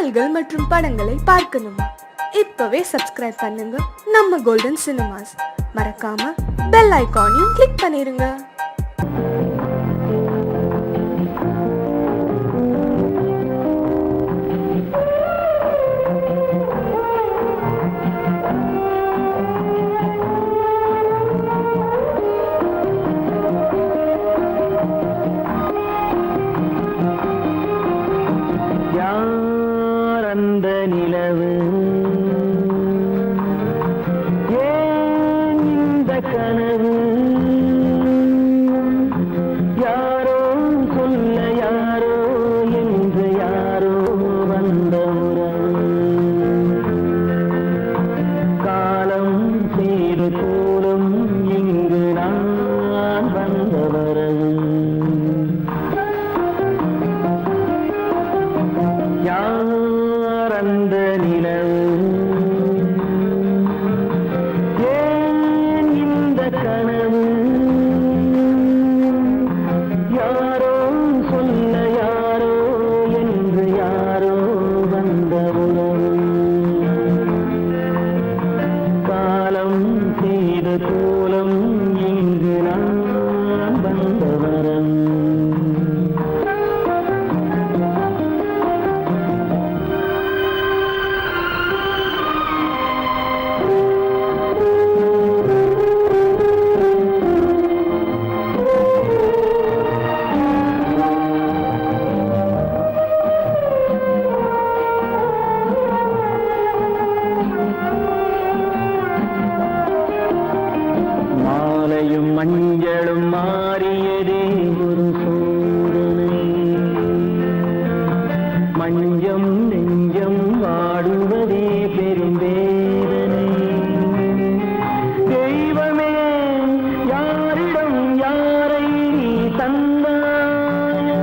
பாடல்கள் மற்றும் படங்களை பார்க்கணுமா? இப்பவே சப்ஸ்கிரைப் பண்ணுங்க நம்ம கோல்டன் சினிமாஸ். மறக்காம பெல் ஐகானையும் கிளிக் பண்ணிருங்க. மஞ்சளும் மாறியதே ஒரு சோதனை, மஞ்சம் நெஞ்சம் வாடுவதே பெரும் வேதனை. தெய்வமே யாரிடம் யாரை தந்தாயோ,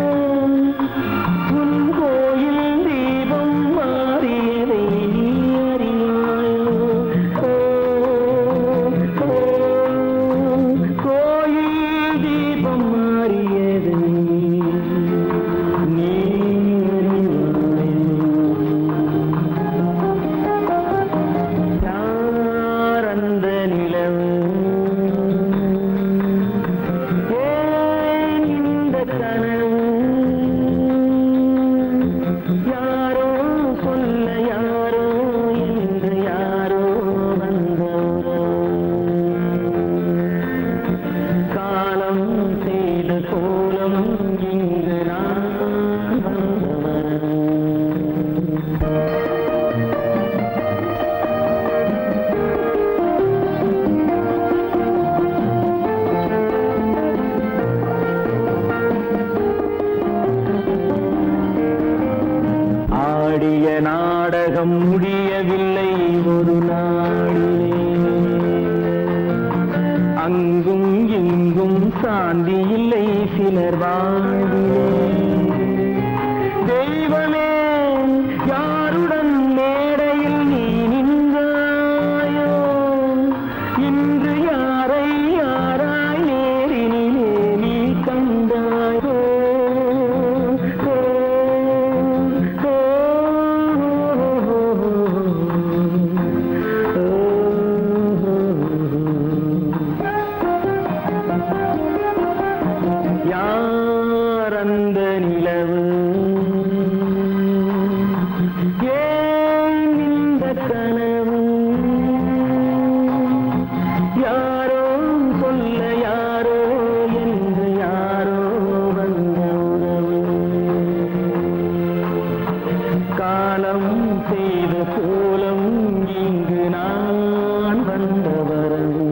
உன் கோயில் தீபம் மாறியதை நீ அறியாயோ. நாடகம் முடியவில்லை ஒரு நாளிலே, அங்கும் இங்கும் சாந்தி இல்லை சிலர் வாழ்விலே. தெய்வமே யாருடன் மேடையில் நீ நின்றாயோ, இன்று யாரை யாராய் நேரினிலே நீ கண்டாயோ. யார் அந்த நிலவு, ஏன் இந்த கனவு, யாரோ சொல்ல யாரோ என்று யாரோ வந்த உறவு. காலம் செய்த கோலம் இங்கு நான் வந்த வரவு,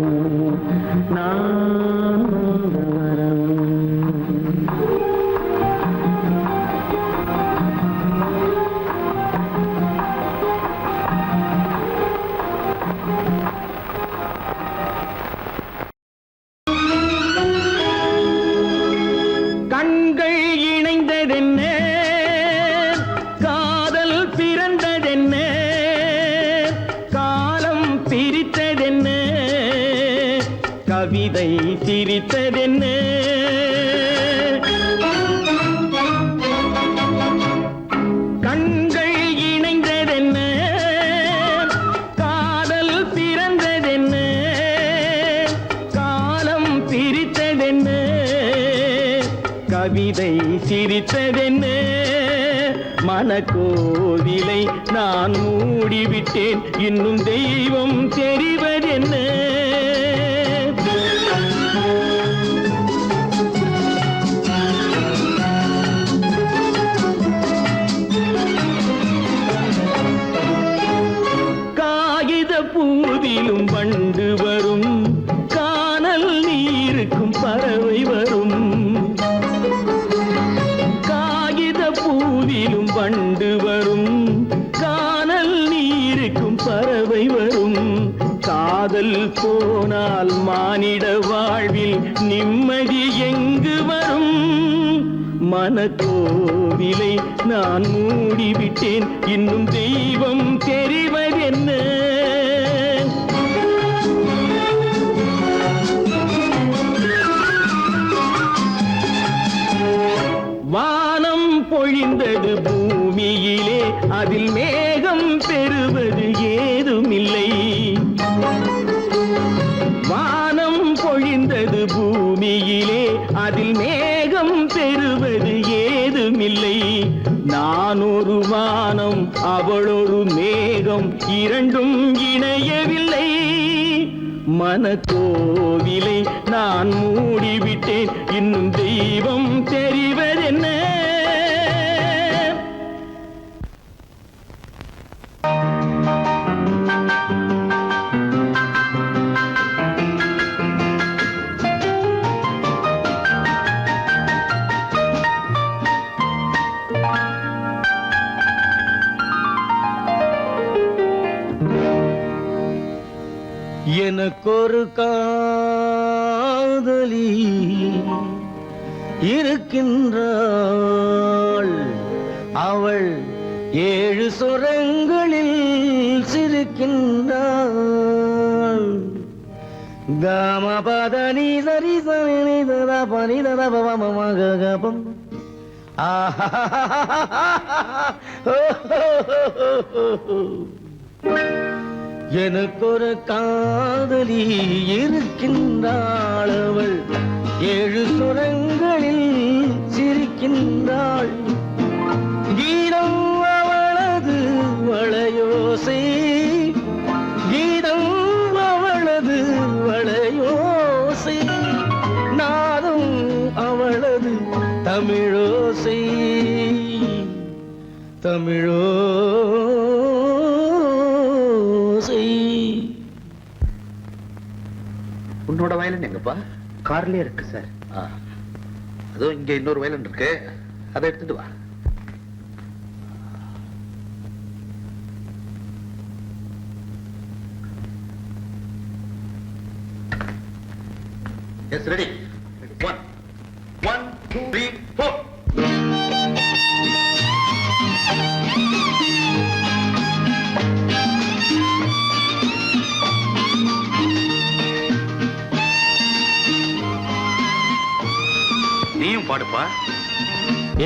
நான் வந்த வரவு. கண்கள் இணைந்ததென்ன, காதல் பிறந்ததென்ன, காலம் பிரித்ததென்ன, கவிதை சிரித்ததென்ன. கண்கள் கவிதை சிரித்ததென்ன மனக்கோவிலை நான் மூடிவிட்டேன் இன்னும் தெய்வம் தெரிவதென்ன பூவிலும் வண்டு வரும் கானல் நீருக்கும் பறவை வரும் காகித பூவிலும் வண்டு வரும் கானல் நீருக்கும் பறவை வரும் காதல் போனால் மானிட வாழ்வில் நிம்மதி எங்கு வரும் மனக்கோவிலை நான் மூடிவிட்டேன் இன்னும் தெய்வம் தெரிவதென்ன வானம் பொழிந்தது பூமியிலே அதில் மேகம் பெறுவது ஏதுமில்லை வானம் பொழிந்தது பூமியிலே அதில் மேகம் பெறுவது ஏதுமில்லை நான் ஒரு வானம் அவளொரு மேகம் இரண்டும் இணையவில்லை மனக்கோவிலை நான் மூடிவிட்டேன் இன்னும் தெய்வம் தெரிவதென்ன எனக்கொரு காதலி இருக்கின்றாள் அவள் 7 சுரங்களில் சிரிக்கின்றாள் காமபதனி சரி சனி தத பனி தத பவமகபம் எனக்கொரு காதலி இருக்கின்றாள் அவள் 7 சுரங்களில் சிரிக்கின்றாள் கீதம் அவளது வளையோசை கீதம் அவளது வளையோசை நாதம் அவளது தமிழோசை உன்னோட வயலன் எங்கப்பா? கார்லயே இருக்கு சார். அதுவும் இங்க இன்னொரு வயலன் இருக்கு, அதை எடுத்துட்டு வா. S ready. 1 2 3 4. நீயும் பாடுப்பா.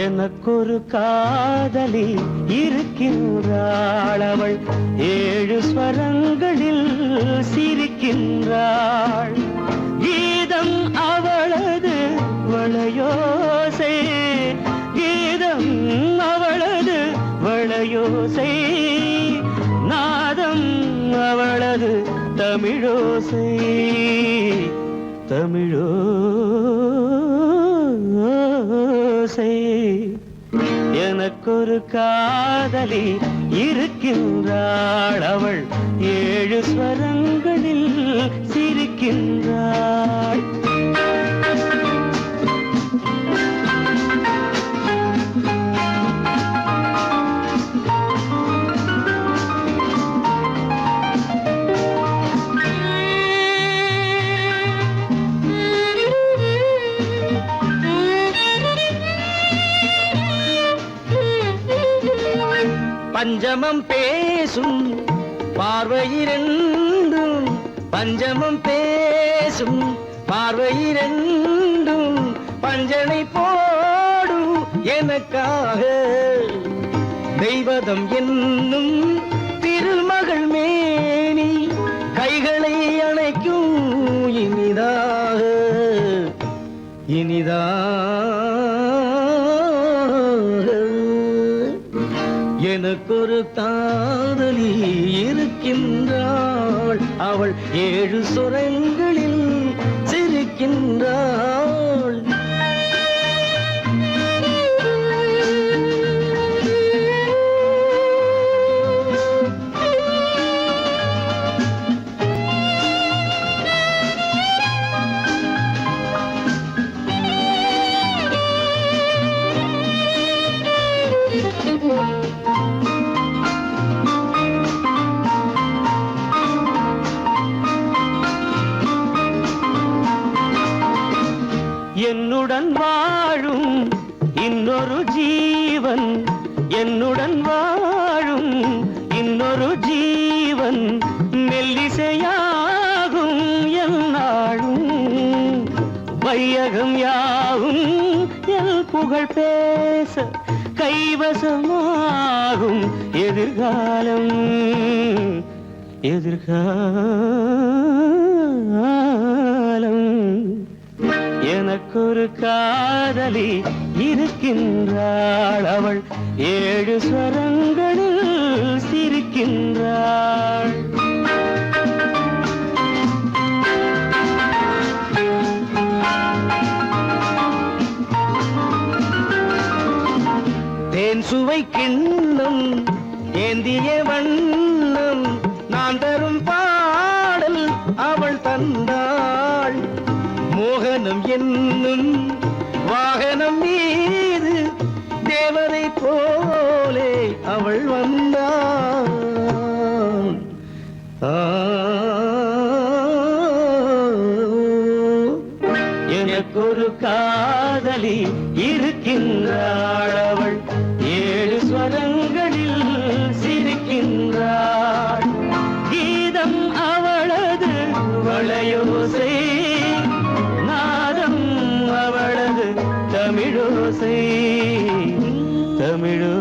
எனக்கொரு காதலி இருக்கின்றாள் அவள் 7 ஸ்வரங்களில் சிரிக்கின்றாள் கீதம் அவளது வளையோசை கீதம் அவளது வளையோசை நாதம் அவளது தமிழோசை தமிழோசை எனக்கொரு காதலி இருக்கின்றாள் அவள் 7 ஸ்வரங்களில் சிரிக்கின்றாள் பஞ்சமம் பேசும் பார்வையிரண்டும் பஞ்சமம் பேசும் பார்வையிரண்டும் பஞ்சனை போடும் எனக்காக தெய்வதம் என்னும் திருமகள் மேனி கைகளை அணைக்கும் இனிதாக இனிதாக எனக்கொரு காதலி இருக்கின்றாள், அவள் 7 சுரங்களில் சிரிக்கின்றாள். என்னுடன் வாழும் இன்னொரு ஜீவன், என்னுடன் வாழும் இன்னொரு ஜீவன், மெல்லிசையாகும் என்னாலும் வையகம் யாவும் எல் புகழ் பேச கைவசமாகும் எதிர்காலம் எதிர்காலம். எனக்கொரு காதலி இருக்கின்றாள், அவள் 7 ஸ்வரங்களில் சிரிக்கின்றாள். தேன் சுவை கிண்ணம் ஏந்திய வண்ணம், நான் தரும் பாடல் அவள் தந்தாள். மோகனம் என்னும் வாகனம் மீது தேவதை போலே அவள் வந்தாள். எனக்கொரு காதலி இருக்கின்றாள், அவள் 7 ஸ்வரங்களில் சிரிக்கின்றாள். கீதம் அவளது வளையோசை, நாதம் அவளது தமிழோசை தமிழோசை.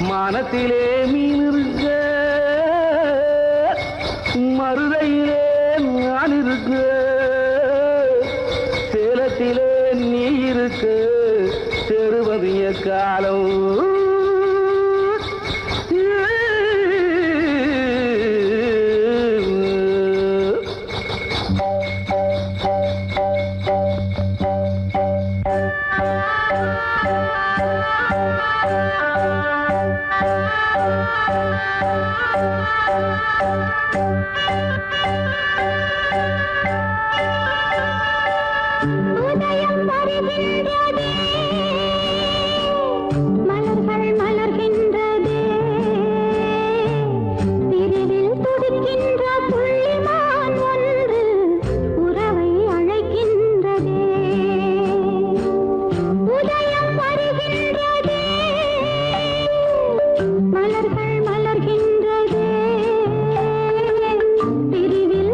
மானத்திலே மீன் இருக்க, மருதையிலே நான் இருக்க, சேலத்திலே நீ இருக்க, தெருவதிய காலம். உதயம் வருகின்றதே, மலர்கள் மலர்கின்றதே, பிரிவில் துடிக்கின்ற புள்ளிமான் ஒன்று உறவை அழைக்கின்றதே. உதயம் வருகின்றதே, மலர்கள் மலர்கின்றதே, பிரிவில்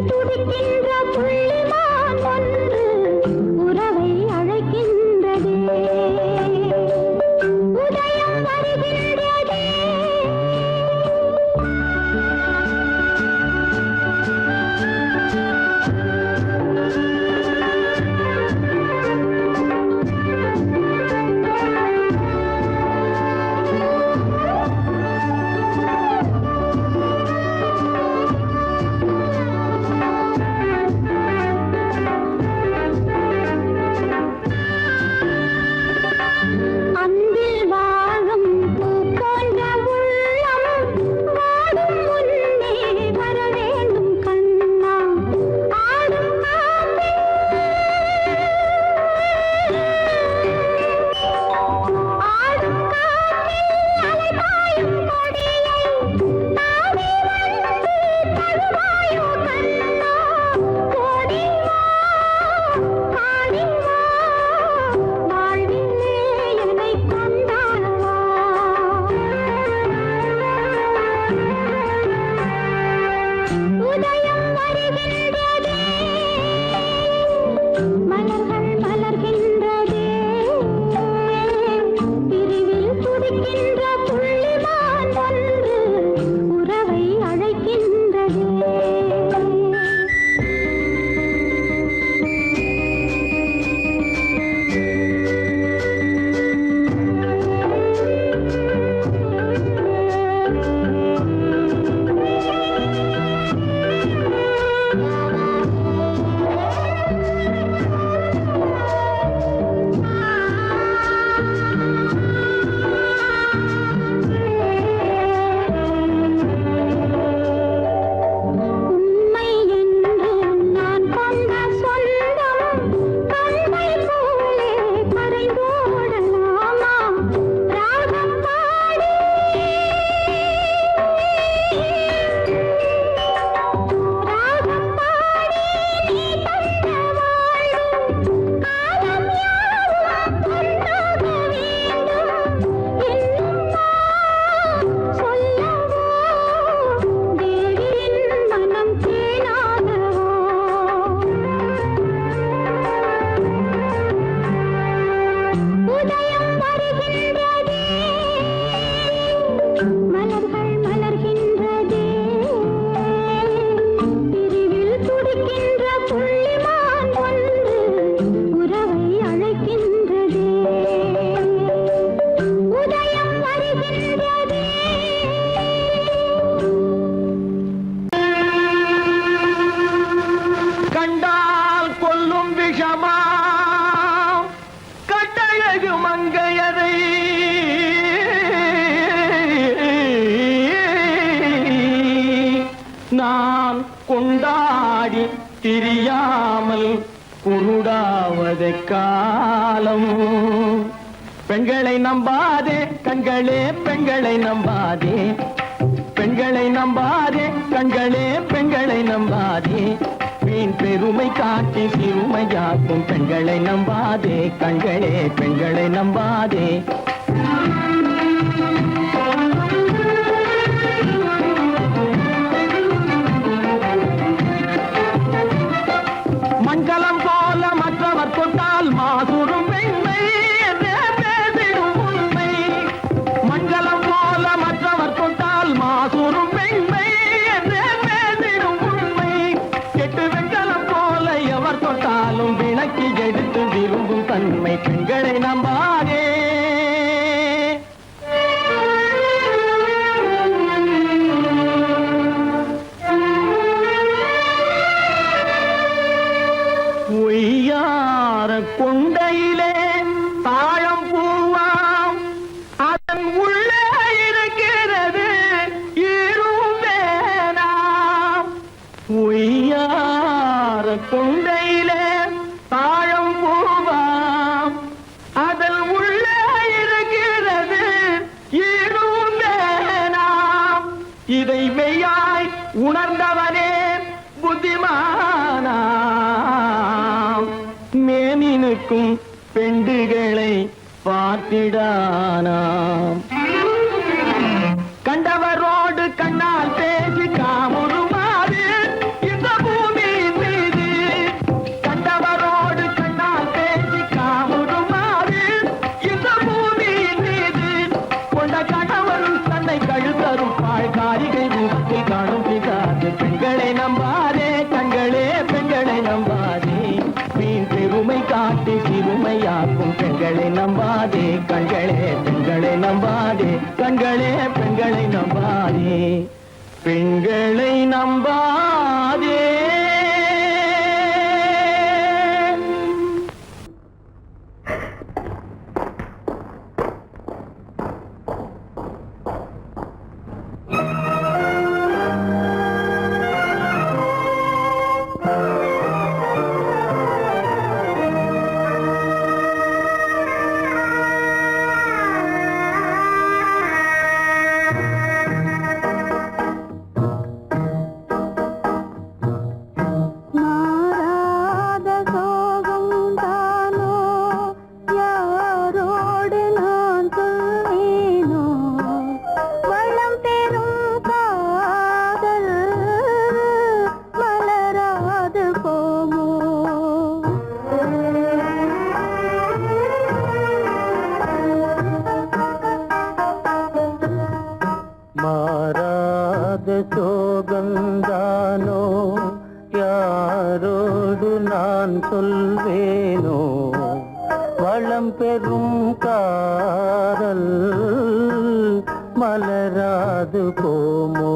வாயு கண்ணா ஓடி வா ஆடி வா வாழ்விலே என்னை கொண்டாடவா உதயம் வருகின்றதே மலர்கள் மலர்கின்றதே பிரிவில் துடிக்கின்ற புள்ளிமான் ஒன்று உறவை அழைக்கின்றதே உண்மை என்று நான் கொண்ட சொந்தம் கண்மை போலே கரைந்தோடலாமா ராகம் பாடி ராகம் பாடி நீ தந்த வாழ்வு காலம் யாவும் ஒன்றாக வேண்டும் இன்னும் நான் சொல்லவோ தேவியின் மனம் தேனாகவோ உதயம் வருகின்றதே மலர்கள் மலர்கின்றதே பிரிவில் துடிக்கின்ற புள்ளிமான் ஒன்று உறவை அழைக்கின்றதே உதயம் வருகின்றதே கண்டால் கொல்லும் விஷமா கட்டழகு மங்கையதை நான் கொண்டாடி திரியாமல் குருடாவதை காலம் பெண்களை நம்பாதே கண்களே பெண்களை நம்பாதே பெண்களை நம்பாதே கண்களே பெண்களை நம்பாதே வீண் பெருமை காட்டி சிறுமையாக்கும் பெண்களை நம்பாதே கண்களே பெண்களை நம்பாதே மண்கலம் போல மற்றவர் தொட்டால் மாசுரும் பெண்மை என்றே பேசிடும் உண்மை மண்கலம் போல மற்றவர் தொட்டால் மாசுரும் பெண்மை என்றே பேசிடும் உண்மை கெட்டு வெண்கலம் போல எவர் தொட்டாலும் விளக்கி எடுத்து விரும்பும் தன்மை பெண்களை நம்பாதே ஒய்யார கொண்டையிலே தாழம் பூவாம் அதன் உள்ளே இருக்கிறது ஈரும் வேணாம் ஒய்யார கொண்டையிலே தாழம் பூவாம் அதன் உள்ளே இருக்கிறது ஈரும் வேணாம் இதை மெய்யாய் உணர்ந்தவனே புத்திமானாம் மேனினுக்கும் பெண்டுகளை பார்த்திடானாம் கண்டவரோடு கண்ணால் பேசி காமுறுமாறு இந்த பூமியின் மீது கண்டவரோடு கண்ணால் பேசி காமுறுமாறு இந்த பூமியின் மீது கொண்ட கணவன் தன்னை கழுத்தரும் பாழ்காரிகை ரூபத்தில் காணும் பிதாது பெண்களை நம்பாதே கண்களே பெண்களை நம்பாதே வீண் பெருமை காட்டி சிறுமையாக்கும் பெண்களை நம்பாதே கண்களே பெண்களை நம்பாதே கண்களே பெண்களை நம்பாதே பெண்களை நம்பாதே யாரோடு நான் சொல்வேனோ வளம் பெறும் காதல் மலராது போமோ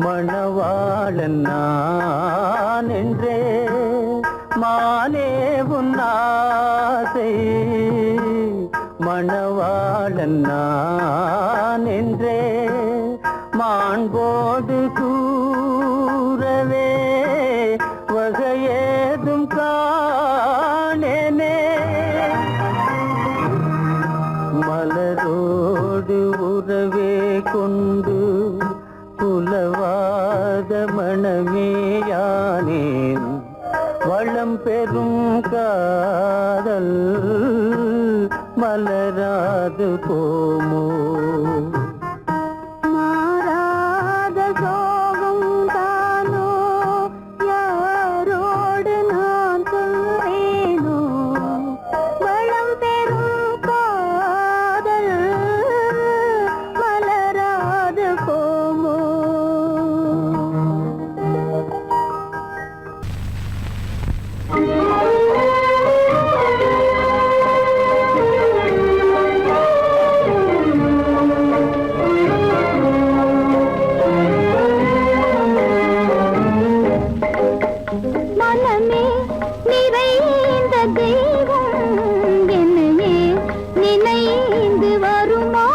மணவாளன் நான் என்றே மானே உன்னாசை மணவாளன் நான் என்றே மாண்போடு கூறவே வகையேதும் காணேனே மலரோடு உறவே கொண்டு புலவாத மணமேயானேன் வளம் பெறும் காதல் மலராது போமோ மாறாத சோகம் தானோ யாரோடு நான் சொல்வேனோ வளம் பெறும் காதல் மலராது போமோ மனமே நிறைந்த தெய்வம் என்னையே நினைந்து வருமா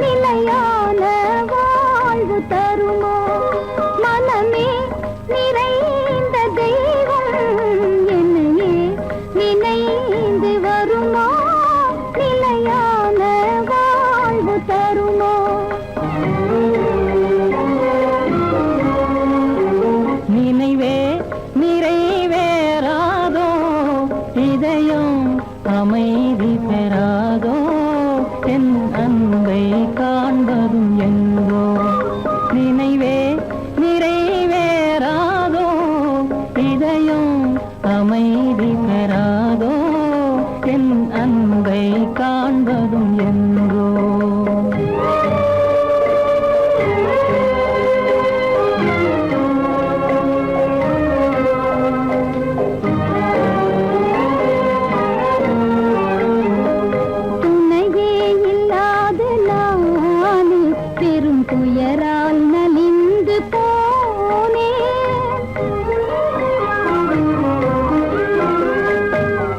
நிலையான வாழ்வு தருமா மனமே நிறைந்த தெய்வம் என்னையே நினைந்து வருமா நிலையான வாழ்வு தருமா நினைவே நிறைவேறாதோ இதயம் அமைதி பெறாதோ என் அன்பை காண்பதும் எங்கோ நினைவே நிறைவேறாதோ இதயம் அமைதி பெறாதோ என் அன்பை காண்பதும் எங்கோ துணையே இல்லாத நான் பெரும் துயரால் நலிந்து போனேன்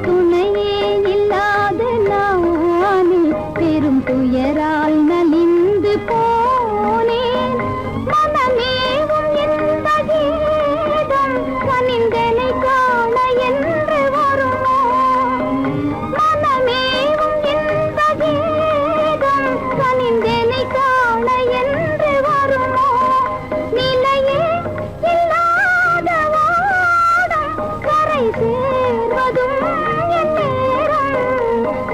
துணையே இல்லாத நான் பெரும் துயரால் நலிந்து போனேன் மனமேவும் இந்த கீதம் கனிந்தனை காண என்று வருமோ மனமேவும் இந்த கீதம் கனிந்தனை காண என்று வருமோ நிலையே இல்லாத வாடம் கரை சேர்வதும் என் நேரம்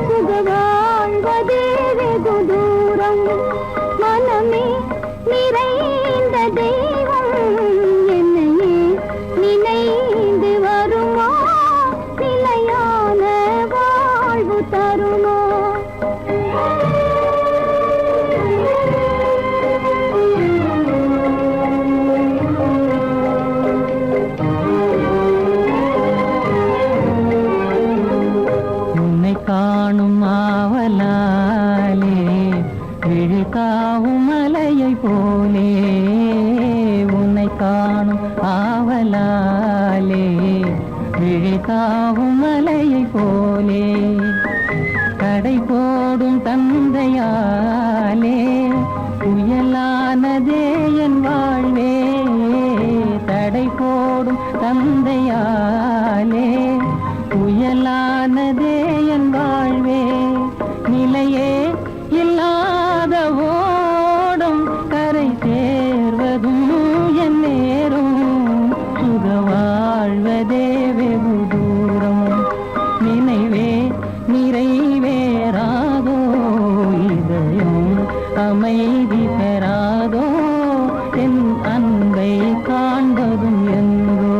சுக வாழ்வதே வெகு தூரம் மனமே நிறைந்த தெய்வம் என்னையே நினைந்து வருமா நிலையான வாழ்வு தருமா விழித்தாவும் மலையை போலே கடை போடும் தந்தையாலே புயலானதே என் வாழ்வே தடை போடும் தந்தையாலே புயலானதே என் வாழ்வே நிலையே இல்லாத ஓடும் கரை சேர்வதும் என் நேரும் சுக வாழ்வதே வெகு தூரம் நினைவே நிறைவேறாதோ இதயம் அமைதி பெறாதோ என் அன்பை காண்பதும் எங்கோ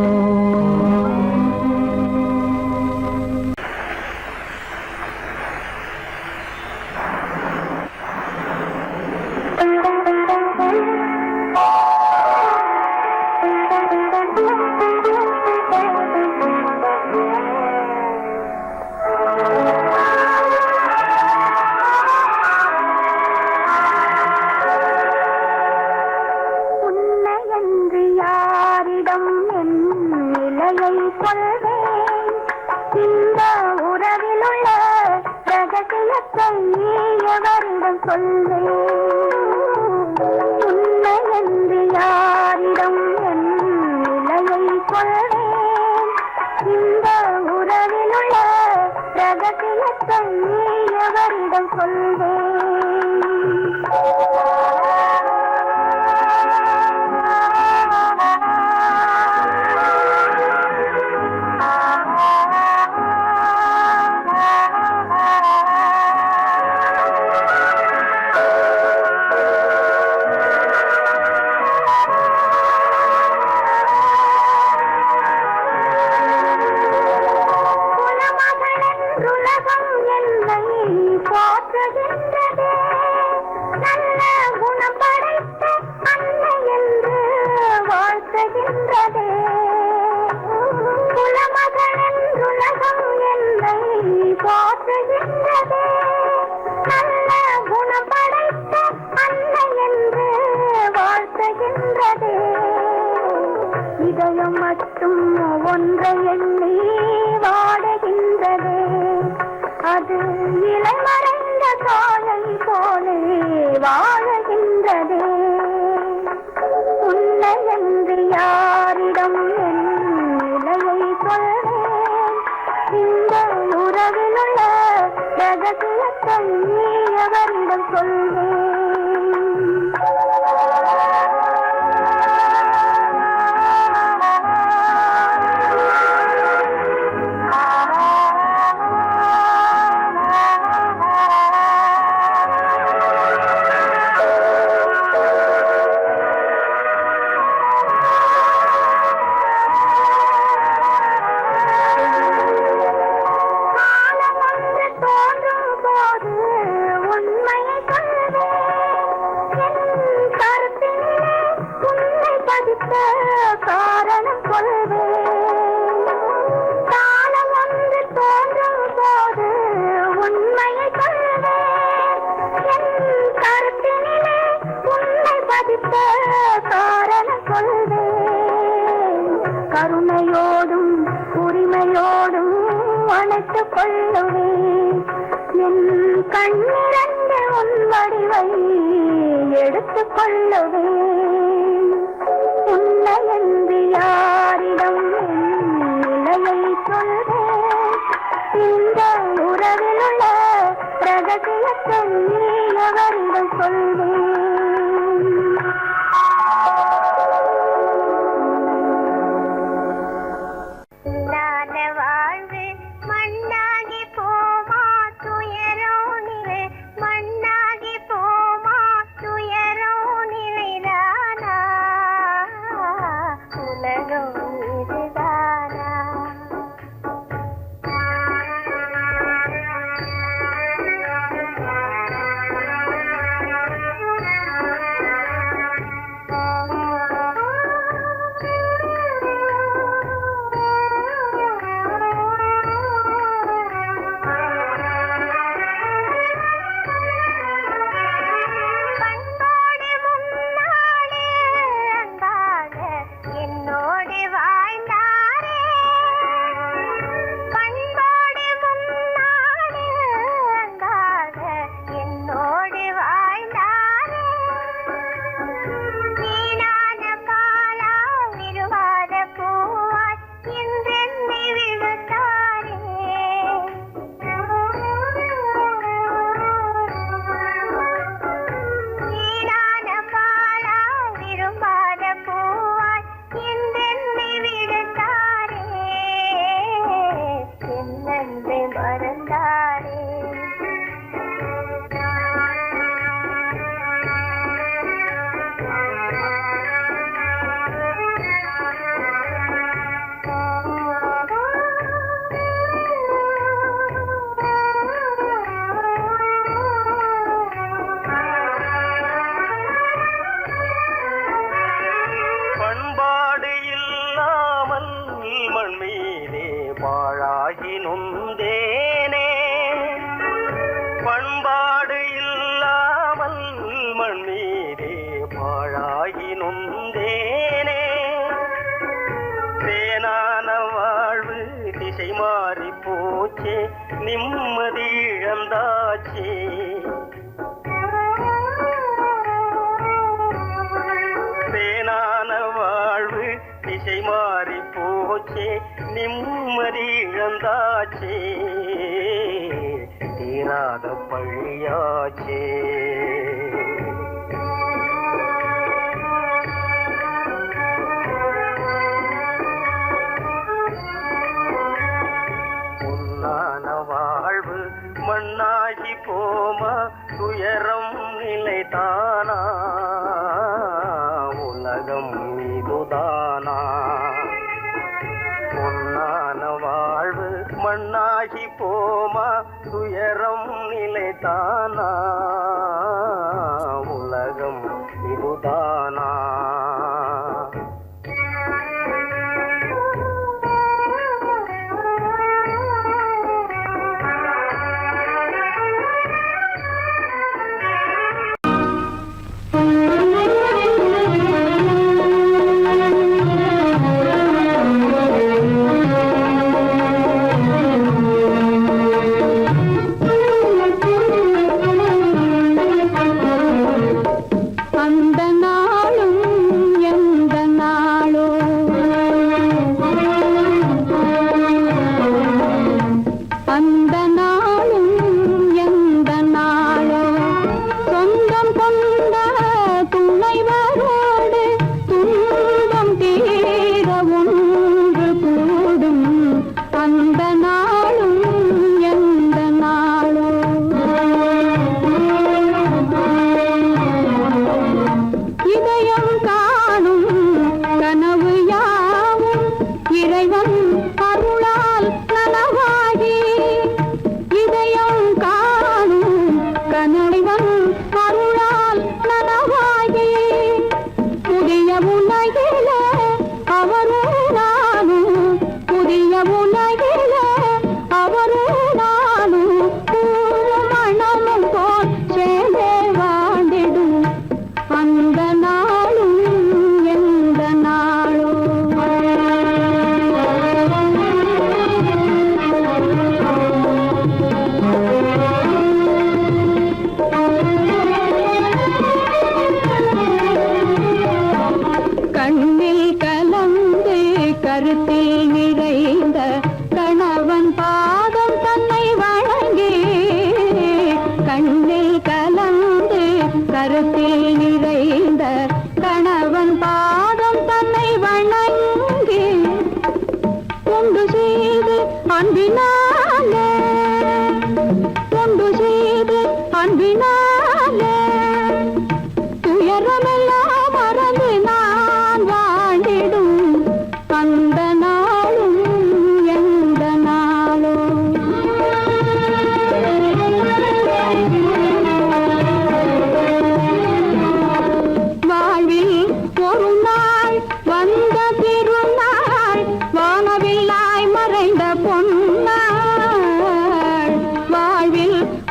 உன்னையன்று யாரிடம் என் நிலையை சொல்வேன் இந்த உறவில் உள்ள ரகசியத்தை எவரிடம் சொல்வேன் உன்னையன்று யாரிடம் என் நிலையை சொல்வேன் இந்த உறவில் உள்ள ரகசியத்தை எவரிடம் சொல்வேன் உலகம் என்னை போற்றுகின்றதே நல்ல குணம் படைத்த அன்னை என்று வாழ்த்துகின்றதே குலமகன் உலகம் என்னை போற்றுகின்றதே நல்ல குணம் படைத்த அன்னை என்று வாழ்த்துகின்றதே இதயம் மட்டும் ஒன்றை எண்ணி வாடுகின்றதே அது இலை மறைந்த காலை போலே வாழுகின்றதே உன்னை என்று யாரிடம் என் நிலையை சொல்வேன் இந்த உறவில் உள்ள ரகசியத்தை எவரிடம் சொல்வேன் காரணம் கொள்வேன் காலம் ஒன்று தோன்றும் போது உண்மையை சொல்வேன் என் கருத்தினிலே உன்னை பதித்த காரணம் கொள்வேன் கருணையோடும் உரிமையோடும் அணைத்துக் கொள்ளுவேன் என் கண்ணிரண்டு உன் வடிவை எடுத்துக் கொள்ளுவேன் உன்னை என்று யாரிடம் நிலையை சொல்வேன் இந்த உறவில் உள்ள ரகசியத்தை எவரிடம் சொல்வேன் வாழ்வு மண்ணாகி போமா துயரோ நிலை மண்ணாகி போமா துயரோ நிலைதானா உலகம் இதுதானா பாழாகி நொந்தேனே பண்பாடு இல்லாமல் மண் மீதே பாழாகி நொந்தேனே தேனான வாழ்வு திசை மாறி போச்சே நிம்மதி இழந்தாச்சே தேனான வாழ்வு திசை மாறி போச்சே நிம்மதி இழந்தாச்சே தீராத பழியாச்சே பொன்னான வாழ்வு மண்ணாகி போமா துயரம் நிலைதானா உலகம் இதுதானா பொன்னான வாழ்வு மண்ணாகி போமா துயரம் நிலைதானா உலகம் இதுதானா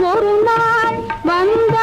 ஒரு நாள் வந்த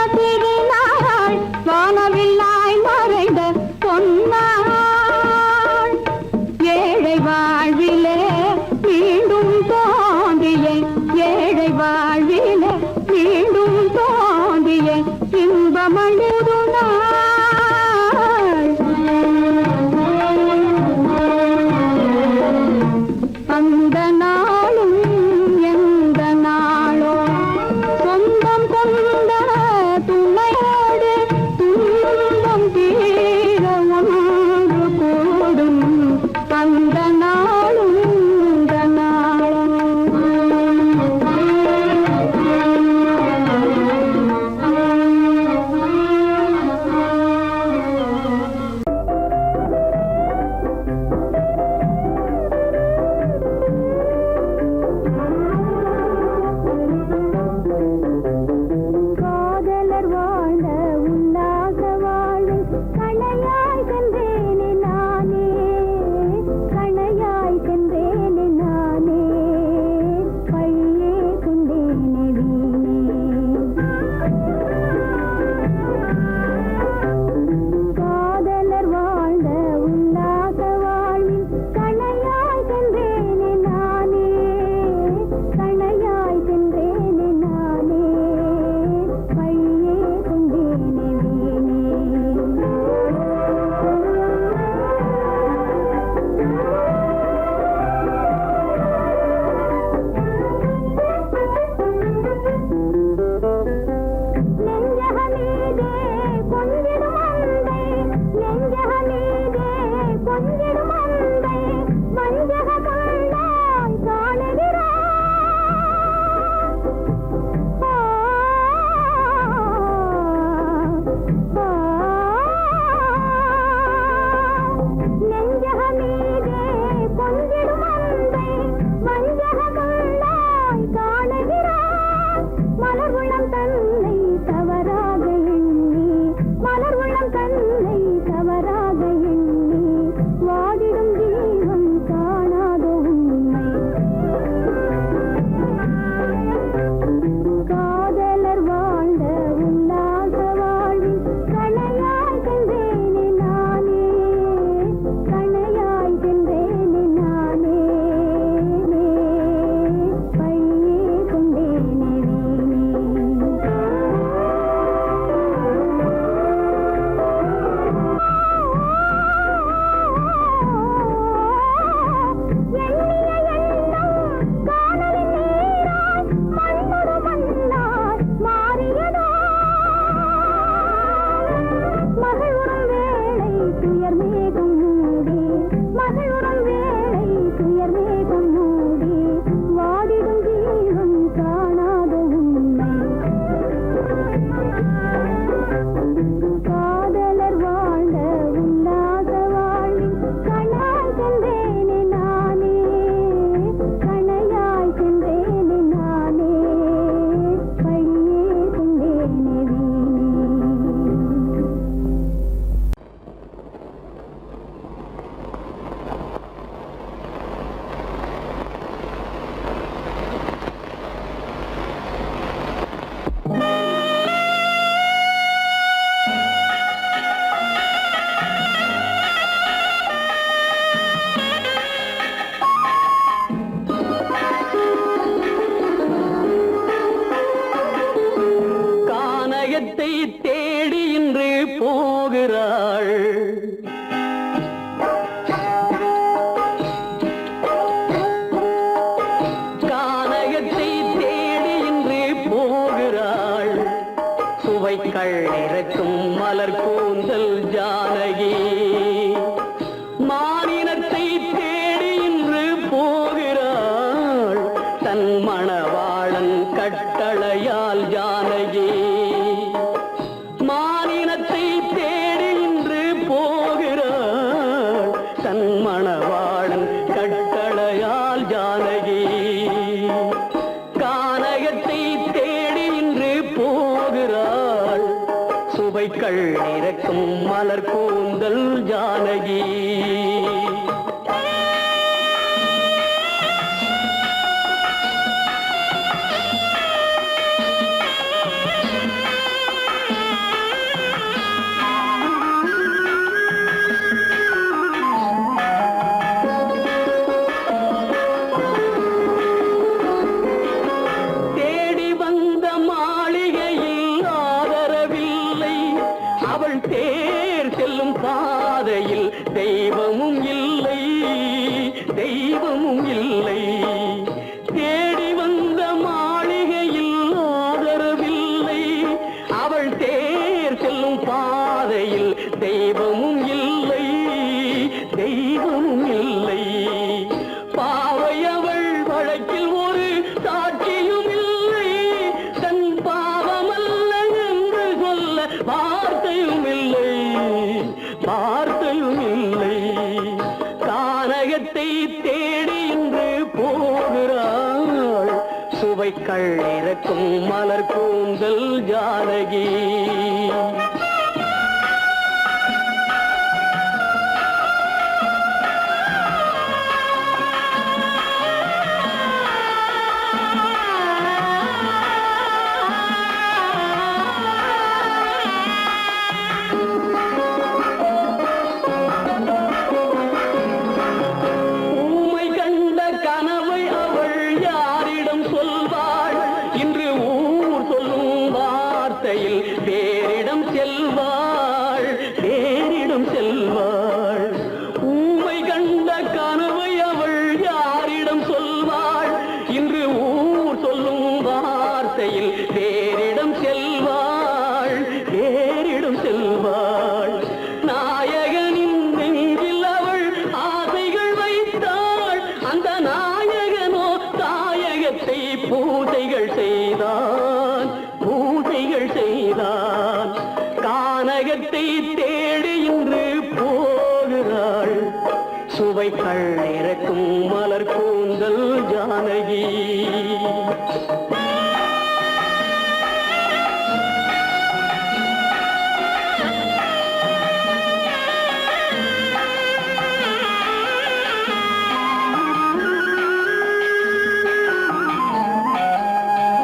போகிறாள். கானகத்தை தேடி இன்று போகிறாள். சுவைக்கள் இறக்கும் மலர் கூந்தல் ஜானகி. மானினத்தை தேடி இன்று போகிறாள். தன் மணவாளன் கட்டளையால் ஜானகி. மானினத்தை தேடி இன்று போகிறாள். தன் மணவாளன் கட்டளையால் ஜானகி. கானகத்தை தேடி இன்று போகிறாள். சுவைக்கள் இறக்கும் மலர் கூந்தல் ஜானகி. தேடி வந்த மாளிகையில் ஆதரவில்லை. அவள் தேர் செல்லும் பாதையில் தெய்வமும் இல்லை, தெய்வமும் இல்லை. தேடி வந்த மாளிகையில் ஆதரவில்லை. அவள் தேர் செல்லும் பாதையில் தெய்வமும் இல்லை, தெய்வமும் இல்லை. பாவை அவள் வழக்கில் ஒரு சாட்சியும் இல்லை. தன் பாவமல்ல என்று சொல்ல வார்த்தையும் இல்லை, வார்த்தையும் இல்லை. கானகத்தை தேடி இன்று போகிறாள். சுவைக்கள் இறக்கும் மலர் கூந்தல் ஜானகி. ஊமை கண்ட கனவை அவள் யாரிடம் சொல்வாள்? இன்று ஊர் சொல்லும் வார்த்தையில் வேறிடம் செல்வாள், வேறிடம் செல்வாள். ஊமை கண்ட கனவை அவள் யாரிடம் சொல்வாள்? இன்று ஊர் சொல்லும் வார்த்தையில் வேறிடம் செல்வாள், வேறிடம் செல்வாள். நாயகனின் நெஞ்சில் அவள் ஆசைகள் வைத்தாள். அந்த நாயகனோ தாயகத்தை பூசைகள் செய்தான், பூசைகள் செய்தான். கானகத்தை தேடி இன்று போகிறாள். சுவைக்கள் இறக்கும் மலர் கூந்தல் ஜானகி.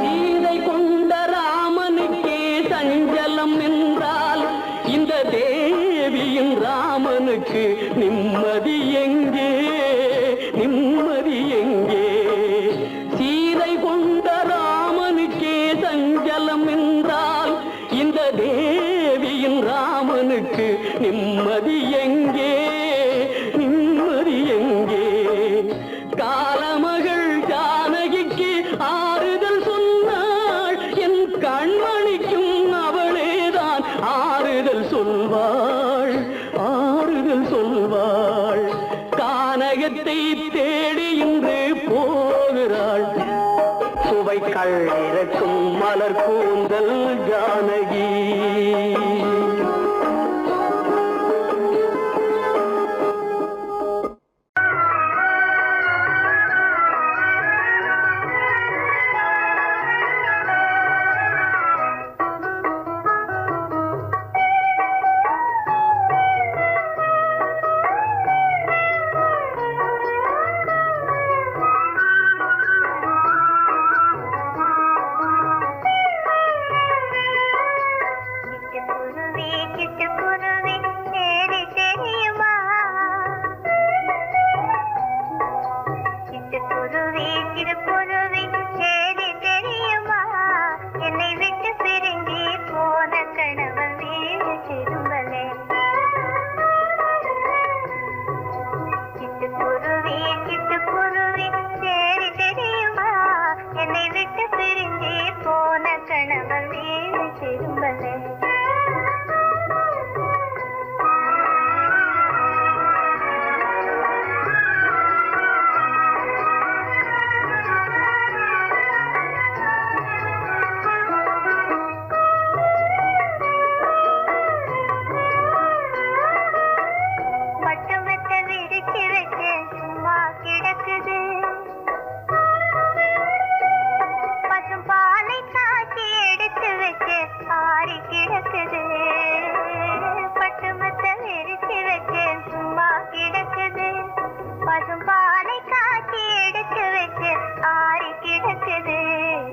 சீதை கொண்ட ராமனுக்கே சஞ்சலம் என்றால் இந்த தேவியின் ராமனுக்கு நிம்மதி எங்கே, நிம்மதி எங்கே? சீதை கொண்ட ராமனுக்கே சஞ்சலம் என்றால் இந்த தேவியின் ராமனுக்கு நிம்மதி எங்கே, நிம்மதி எங்கே? காலமகள் ஜானகிக்கு ஆறுதல் சொன்னாள். என் கண்மணிக்கும் அவளேதான் ஆறுதல் சொல்வாள், ஆறுதல் சொல்வாள். கானகத்தை தேடி இன்று போகிறாள். சுவைக்கள் இறக்கும் மலர் கூந்தல் ஜானகி. நித்திய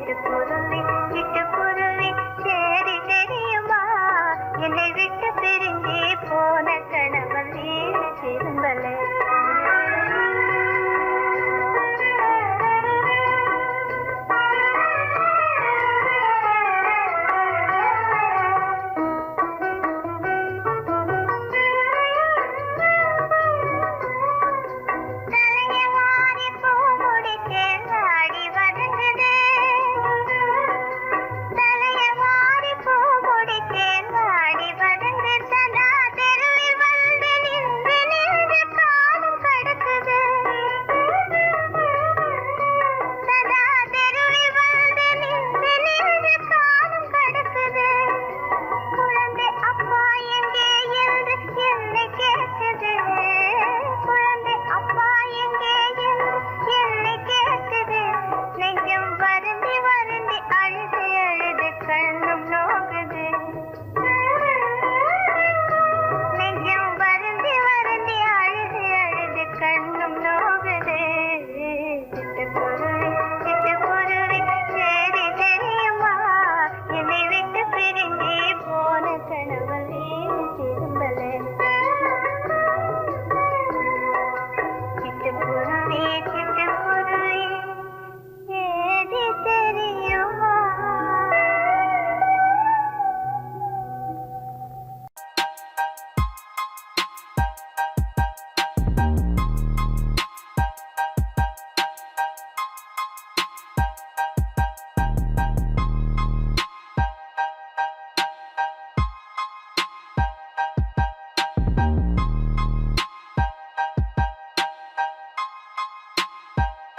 சிட்டுக்குருவி சேரி தெரியுமா என்னை விட்டு பிரிஞ்சே போன